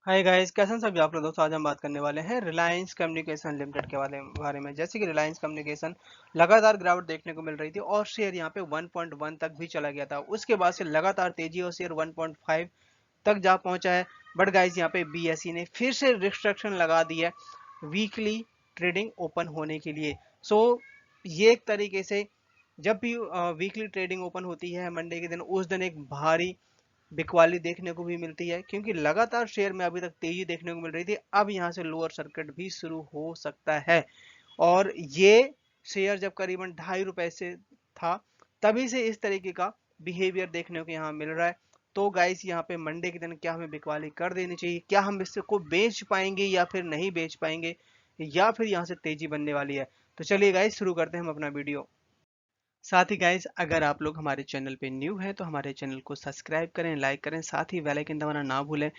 Hi guys, कैसे हैं सभी आप लोग। दोस्तों आज हम बात करने वाले हैं रिलायंस कम्युनिकेशन लिमिटेड के बारे में। जैसे कि रिलायंस कम्युनिकेशन लगातार गिरावट देखने को मिल रही थी और शेयर यहाँ पे 1.1 तक भी चला गया था। उसके बाद से लगातार तेजी और शेयर 1.5 तक जा पहुंचा है। बट गाइस यहाँ पे बीएसई ने फिर से रिस्ट्रिक्शन लगा दी है वीकली ट्रेडिंग ओपन होने के लिए। सो ये एक तरीके से जब भी वीकली ट्रेडिंग ओपन होती है मंडे के दिन, उस दिन एक भारी बिकवाली देखने को भी मिलती है, क्योंकि लगातार शेयर में अभी तक तेजी देखने को मिल रही थी। अब यहाँ से लोअर सर्किट भी शुरू हो सकता है। और ये शेयर जब करीबन ₹2.5 से था, तभी से इस तरीके का बिहेवियर देखने को यहाँ मिल रहा है। तो गाइस यहाँ पे मंडे के दिन क्या हमें बिकवाली कर देनी चाहिए? क्या हम इससे को बेच पाएंगे या फिर नहीं बेच पाएंगे, या फिर यहाँ से तेजी बनने वाली है? तो चलिए गाइस शुरू करते हैं हम अपना वीडियो। साथ ही गाइस, अगर आप लोग हमारे चैनल पे न्यू हैं तो हमारे चैनल को सब्सक्राइब करें, लाइक करें, साथ ही बेल आइकन दबाना ना भूलें,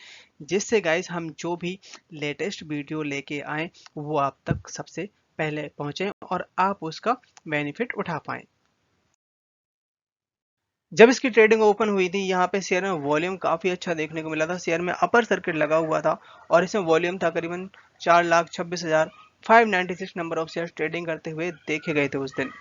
जिससे गाइस हम जो भी लेटेस्ट वीडियो लेके आएँ वो आप तक सबसे पहले पहुंचे और आप उसका बेनिफिट उठा पाएं। जब इसकी ट्रेडिंग ओपन हुई थी, यहाँ पे शेयर में वॉल्यूम काफी अच्छा देखने को मिला था। शेयर में अपर सर्किट लगा हुआ था और इसमें वॉल्यूम था करीबन 4,26,596 नंबर ऑफ शेयर ट्रेडिंग करते हुए देखे गए थे उस दिन।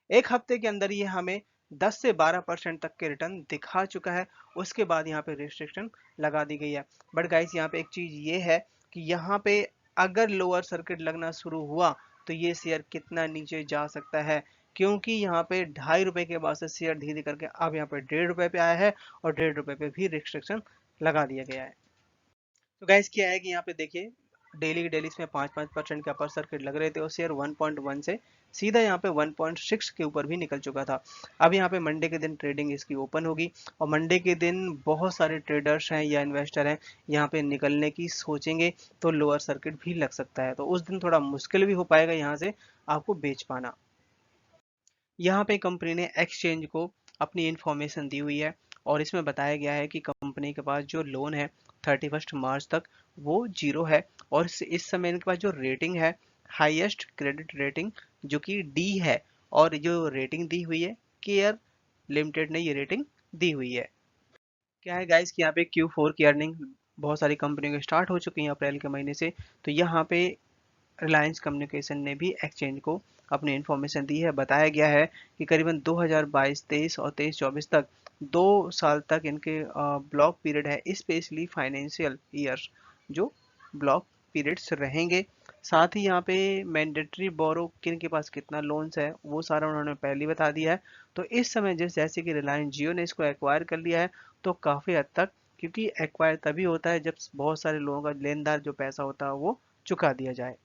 एक हफ्ते के अंदर ये हमें 10 से 12% तक के रिटर्न दिखा चुका है। उसके बाद यहाँ पे रिस्ट्रिक्शन लगा दी गई है। बट गाइस यहाँ पे एक चीज ये है कि यहाँ पे अगर लोअर सर्किट लगना शुरू हुआ तो ये शेयर कितना नीचे जा सकता है, क्योंकि यहाँ पे ₹2.5 के बाद से शेयर धीरे धीरे करके अब यहाँ पे ₹1.5 पे आया है और ₹1.5 पे भी रिस्ट्रिक्शन लगा दिया गया है। तो गाइस क्या है कि यहाँ पे देखिए, डेली की डेली इसमें 5-5% के अपर सर्किट लग रहे थे और शेयर 1.1 से सीधा यहाँ पे 1.6 के ऊपर भी निकल चुका था। अब यहाँ पे मंडे के दिन ट्रेडिंग इसकी ओपन होगी और मंडे के दिन बहुत सारे ट्रेडर्स हैं या इन्वेस्टर हैं यहाँ पे निकलने की सोचेंगे, तो लोअर सर्किट भी लग सकता है। तो उस दिन थोड़ा मुश्किल भी हो पाएगा यहाँ से आपको बेच पाना। यहाँ पे कंपनी ने एक्सचेंज को अपनी इंफॉर्मेशन दी हुई है और इसमें बताया गया है कि कंपनी के पास जो लोन है 31 मार्च तक वो जीरो है। और इस समय इनके पास जो रेटिंग है, हाईएस्ट क्रेडिट रेटिंग, जो कि डी है। और जो रेटिंग दी हुई है, केयर लिमिटेड ने ये रेटिंग दी हुई है। क्या है गाइस कि यहाँ पे Q4 की अर्निंग बहुत सारी कंपनियों की स्टार्ट हो चुकी हैं अप्रैल के महीने से। तो यहाँ पे रिलायंस कम्युनिकेशन ने भी एक्सचेंज को अपनी इन्फॉर्मेशन दी है। बताया गया है कि करीबन 2022-23 और 23-24 तक 2 साल तक इनके ब्लॉक पीरियड है, स्पेशली फाइनेंशियल ईयर्स जो ब्लॉक पीरियड्स रहेंगे। साथ ही यहाँ पे मैंडेटरी बोरो किन के पास कितना लोन्स है वो सारा उन्होंने पहले ही बता दिया है। तो इस समय जैसे कि रिलायंस जियो ने इसको एक्वायर कर लिया है, तो काफ़ी हद तक, क्योंकि एक्वायर तभी होता है जब बहुत सारे लोगों का लेनदार जो पैसा होता है वो चुका दिया जाए।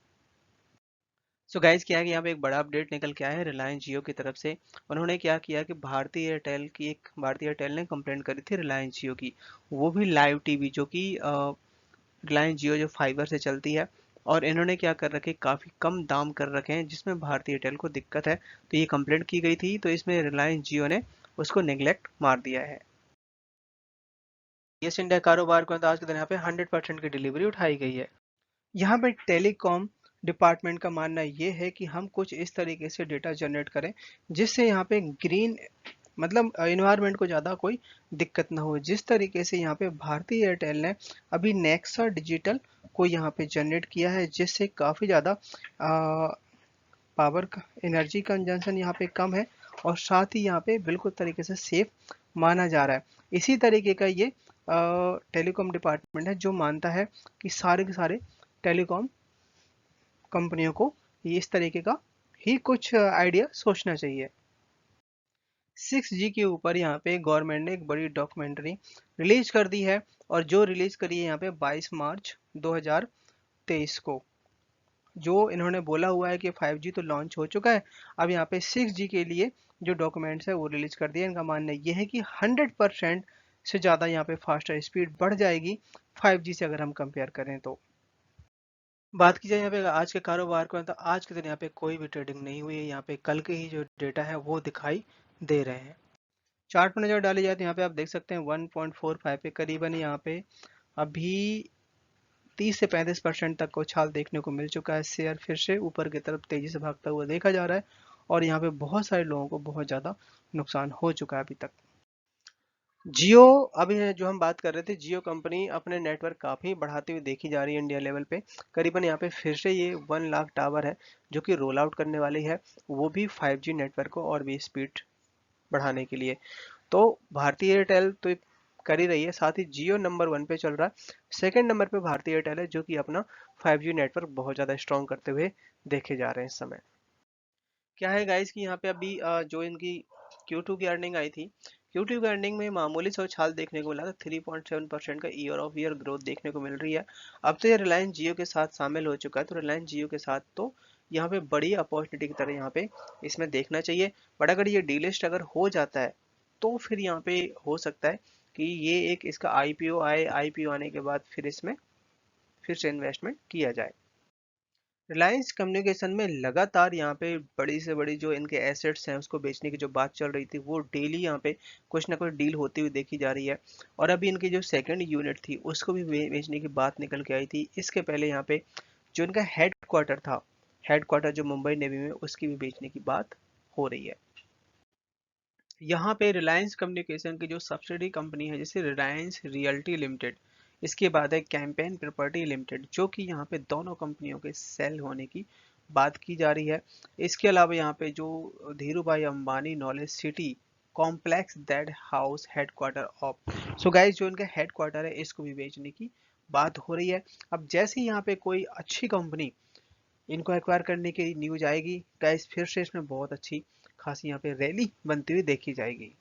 सो गाइस क्या है कि यहाँ पे एक बड़ा अपडेट निकल के आया है रिलायंस जियो की तरफ से। उन्होंने क्या किया कि भारतीय एयरटेल ने कंप्लेंट करी थी रिलायंस जियो की, वो भी लाइव टीवी, जो कि रिलायंस जियो जो फाइबर से चलती है। और इन्होंने क्या कर रखे, काफ़ी कम दाम कर रखे हैं जिसमें भारतीय एयरटेल को दिक्कत है। तो ये कंप्लेंट की गई थी, तो इसमें रिलायंस जियो ने उसको नेग्लेक्ट मार दिया है। यस इंडिया कारोबार को तो आज के दिन यहाँ पे 100% की डिलीवरी उठाई गई है। यहाँ पे टेलीकॉम डिपार्टमेंट का मानना ये है कि हम कुछ इस तरीके से डेटा जनरेट करें जिससे यहाँ पे ग्रीन, मतलब इन्वायरमेंट को ज़्यादा कोई दिक्कत ना हो। जिस तरीके से यहाँ पे भारतीय एयरटेल ने अभी नेक्सा डिजिटल को यहाँ पे जनरेट किया है, जिससे काफ़ी ज़्यादा पावर का एनर्जी कंजम्पशन यहाँ पे कम है और साथ ही यहाँ पे बिल्कुल तरीके से सेफ माना जा रहा है। इसी तरीके का ये टेलीकॉम डिपार्टमेंट है जो मानता है कि सारे के सारे टेलीकॉम कंपनियों को ये इस तरीके का ही कुछ आइडिया सोचना चाहिए। 6G के ऊपर यहाँ पे गवर्नमेंट ने एक बड़ी डॉक्यूमेंट्री रिलीज कर दी है और जो रिलीज करी है यहाँ पे 22 मार्च 2023 को। जो इन्होंने बोला हुआ है कि 5G तो लॉन्च हो चुका है, अब यहाँ पे 6G के लिए जो डॉक्यूमेंट्स है वो रिलीज कर दिया। इनका मानना ये है कि 100% से ज़्यादा यहाँ पे फास्टर स्पीड बढ़ जाएगी 5G से अगर हम कंपेयर करें तो। बात की जाए यहाँ पे आज के कारोबार को, तो आज के दिन यहाँ पे कोई भी ट्रेडिंग नहीं हुई है। यहाँ पे कल के ही जो डेटा है वो दिखाई दे रहे हैं। चार्ट पर नजर डाली जाए तो यहाँ पे आप देख सकते हैं 1.45 पे करीबन यहाँ पे अभी 30 से 35% तक का उछाल देखने को मिल चुका है। शेयर फिर से ऊपर की तरफ तेजी से भागता हुआ देखा जा रहा है और यहाँ पे बहुत सारे लोगों को बहुत ज़्यादा नुकसान हो चुका है अभी तक। जियो, अभी है जो हम बात कर रहे थे, जियो कंपनी अपने नेटवर्क काफ़ी बढ़ाते हुए देखी जा रही है इंडिया लेवल पे। करीबन यहाँ पे फिर से ये 1 लाख टावर है जो कि रोल आउट करने वाली है, वो भी 5G नेटवर्क को और भी स्पीड बढ़ाने के लिए। तो भारतीय एयरटेल तो कर ही रही है, साथ ही जियो नंबर 1 पे चल रहा है। सेकंड नंबर पे भारतीय एयरटेल है जो कि अपना 5G नेटवर्क बहुत ज़्यादा स्ट्रॉन्ग करते हुए देखे जा रहे हैं इस समय। क्या है गाइस कि यहाँ पे अभी जो इनकी Q2 की अर्निंग आई थी, Q2 की अर्निंग में मामूली सा उछाल देखने को मिला था। 3.7% का ईयर ऑफ ईयर ग्रोथ देखने को मिल रही है। अब तो ये रिलायंस जियो के साथ शामिल हो चुका है, तो रिलायंस जियो के साथ तो यहाँ पे बड़ी अपॉर्चुनिटी की तरह यहाँ पे इसमें देखना चाहिए। बट अगर ये डीलिस्ट अगर हो जाता है तो फिर यहाँ पे हो सकता है कि ये एक इसका IPO आए, IPO आने के बाद फिर इसमें फिर से इन्वेस्टमेंट किया जाए। रिलायंस कम्युनिकेशन में लगातार यहाँ पे बड़ी से बड़ी जो इनके एसेट्स हैं उसको बेचने की जो बात चल रही थी, वो डेली यहाँ पे कुछ ना कुछ डील होती हुई देखी जा रही है। और अभी इनकी जो सेकंड यूनिट थी उसको भी बेचने की बात निकल के आई थी। इसके पहले यहाँ पे जो इनका हेड क्वार्टर था, हेड क्वार्टर जो मुंबई नेवी में, उसकी भी बेचने की बात हो रही है। यहाँ पे रिलायंस कम्युनिकेशन की जो सब्सिडी कंपनी है जैसे रिलायंस रियल्टी लिमिटेड, इसके बाद है कैंपेन प्रॉपर्टी लिमिटेड, जो कि यहाँ पे दोनों कंपनियों के सेल होने की बात की जा रही है। इसके अलावा यहाँ पे जो धीरू भाई Ambani knowledge city complex that house headquarter of, so guys जो इनका हेडक्वार्टर है इसको भी बेचने की बात हो रही है। अब जैसे ही यहाँ पे कोई अच्छी कंपनी इनको एक्वायर करने की न्यूज आएगी गाइस, फिर से इसमें बहुत अच्छी खासी यहाँ पे रैली बनती हुई देखी जाएगी।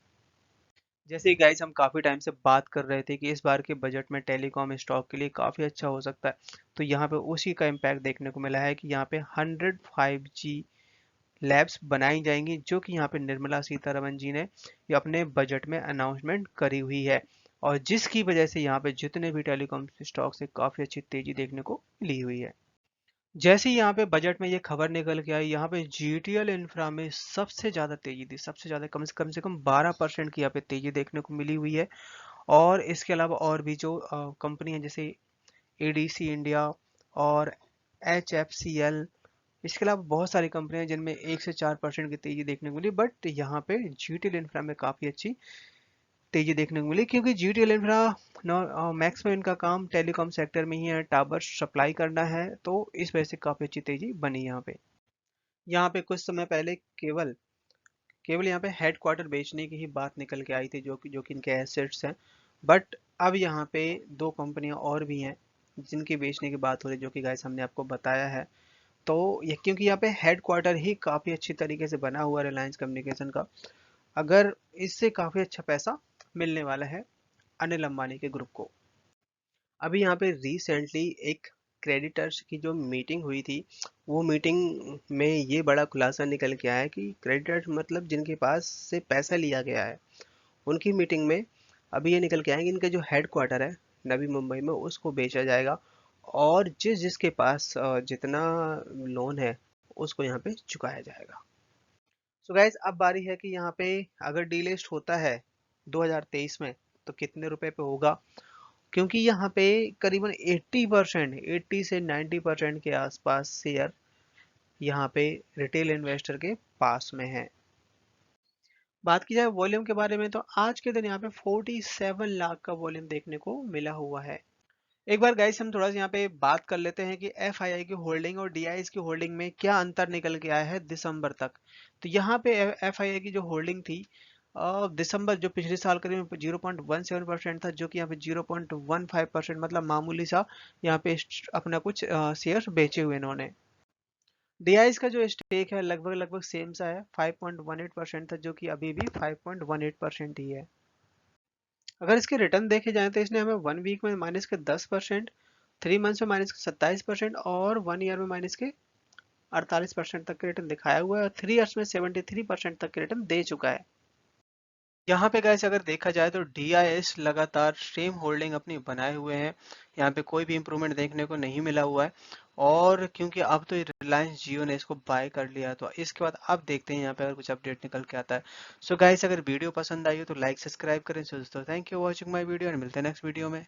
जैसे ही गाइस हम काफ़ी टाइम से बात कर रहे थे कि इस बार के बजट में टेलीकॉम स्टॉक के लिए काफ़ी अच्छा हो सकता है, तो यहाँ पे उसी का इम्पैक्ट देखने को मिला है कि यहाँ पे 100 5G लैब्स बनाई जाएंगी, जो कि यहाँ पे निर्मला सीतारमन जी ने ये अपने बजट में अनाउंसमेंट करी हुई है, और जिसकी वजह से यहाँ पे जितने भी टेलीकॉम स्टॉक से काफ़ी अच्छी तेजी देखने को मिली हुई है। जैसे ही यहाँ पे बजट में ये खबर निकल के आई, यहाँ पे जीटीएल इंफ्रा में सबसे ज़्यादा तेजी थी, सबसे ज़्यादा कम से कम 12% की यहाँ पे तेजी देखने को मिली हुई है। और इसके अलावा और भी जो कंपनी है जैसे एडीसी इंडिया और HFCL, इसके अलावा बहुत सारी कंपनियां हैं जिनमें 1 से 4% की तेजी देखने को मिली, बट यहाँ पे जीटीएल इंफ्रा में काफ़ी अच्छी तेजी देखने को मिली, क्योंकि जीटीएल इंफ्रा मैक्स में इनका काम टेलीकॉम सेक्टर में ही है, टावर सप्लाई करना है, तो इस वजह से काफ़ी अच्छी तेजी बनी यहाँ पे कुछ समय पहले केवल केवल यहाँ पे हेड क्वार्टर बेचने की ही बात निकल के आई थी, जो कि इनके एसेट्स हैं। बट अब यहाँ पे दो कंपनियां और भी हैं जिनकी बेचने की बात हो रही है, जो कि गाइस हमने आपको बताया है। तो ये क्योंकि यहाँ पे हेड क्वार्टर ही काफ़ी अच्छी तरीके से बना हुआ है रिलायंस कम्युनिकेशन का, अगर इससे काफ़ी अच्छा पैसा मिलने वाला है अनिल अंबानी के ग्रुप को। अभी यहाँ पे रिसेंटली एक क्रेडिटर्स की जो मीटिंग हुई थी, वो मीटिंग में ये बड़ा खुलासा निकल के आया है कि क्रेडिटर्स मतलब जिनके पास से पैसा लिया गया है, उनकी मीटिंग में अभी ये निकल के आया कि इनका जो हेड क्वार्टर है नवी मुंबई में, उसको बेचा जाएगा, और जिस जिसके पास जितना लोन है उसको यहाँ पे चुकाया जाएगा। सो गाइज अब बारी है कि यहाँ पे अगर डीलिस्ट होता है 2023 में तो कितने रुपए पे होगा, क्योंकि यहाँ पे करीबन 80% 80 से 90% के आसपास शेयर यहाँ पे रिटेल इन्वेस्टर के पास में है। बात की जाए वॉल्यूम के बारे में, तो आज के दिन यहाँ पे 47 लाख का वॉल्यूम देखने को मिला हुआ है। एक बार गाइस हम थोड़ा सा यहाँ पे बात कर लेते हैं कि FII की होल्डिंग और DIs की होल्डिंग में क्या अंतर निकल के आया है दिसंबर तक। तो यहाँ पे FII की जो होल्डिंग थी दिसंबर जो पिछले साल करीब 0.17% था, जो कि यहाँ पे 0.15% मतलब मामूली सा यहाँ पे अपना कुछ शेयर बेचे हुए इन्होंने। DIs का जो स्टेक है लगभग लगभग सेम सा है, 5.18% था, जो कि अभी भी 5.18% ही है। अगर इसके रिटर्न देखे जाए तो इसने हमें 1 वीक में माइनस के 10%, 3 मंथ्स में माइनस के 27% और 1 ईयर में माइनस के 48% तक के रिटर्न दिखाया हुआ है, और 3 ईयर्स में 73% तक के रिटर्न दे चुका है। यहाँ पे गाइस अगर देखा जाए तो DIS लगातार सेम होल्डिंग अपनी बनाए हुए हैं, यहाँ पे कोई भी इंप्रूवमेंट देखने को नहीं मिला हुआ है। और क्योंकि अब तो रिलायंस जियो ने इसको बाय कर लिया है, तो इसके बाद अब देखते हैं यहाँ पे अगर कुछ अपडेट निकल के आता है। सो गाइस अगर वीडियो पसंद आई हो तो लाइक सब्सक्राइब करें। सो दोस्तों thank you for watching my video, और मिलते हैं नेक्स्ट वीडियो में।